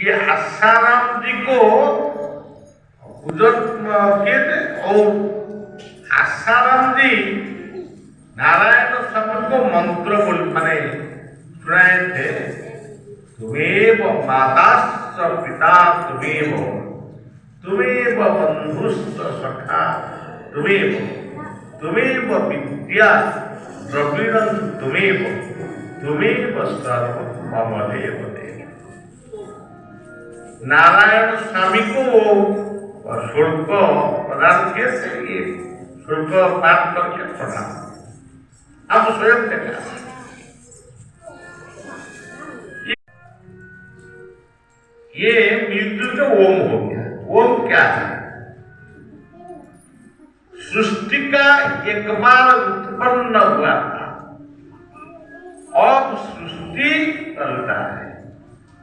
ये आसाराम जी को पूजन किए थे और आसाराम जी नारायण स्वामी को मंत्र बोल माने सुनाए थे, तुमेव माताश्च पिता तुमेव, तुमेव बंधुश्च सखा तुमेव, तुमेव विद्या द्रविणं तुमेव, तुमेव सर्वं मम देव देव। नारायण स्वामी को शुल्क प्रदान किए थे, ये शुल्क पाठ करके प्रणाम आप स्वयं देखा। ये मृत्यु का ओम हो गया। ओम क्या है? सृष्टि का एक बार उत्पन्न हुआ था, अब सृष्टि चलता है।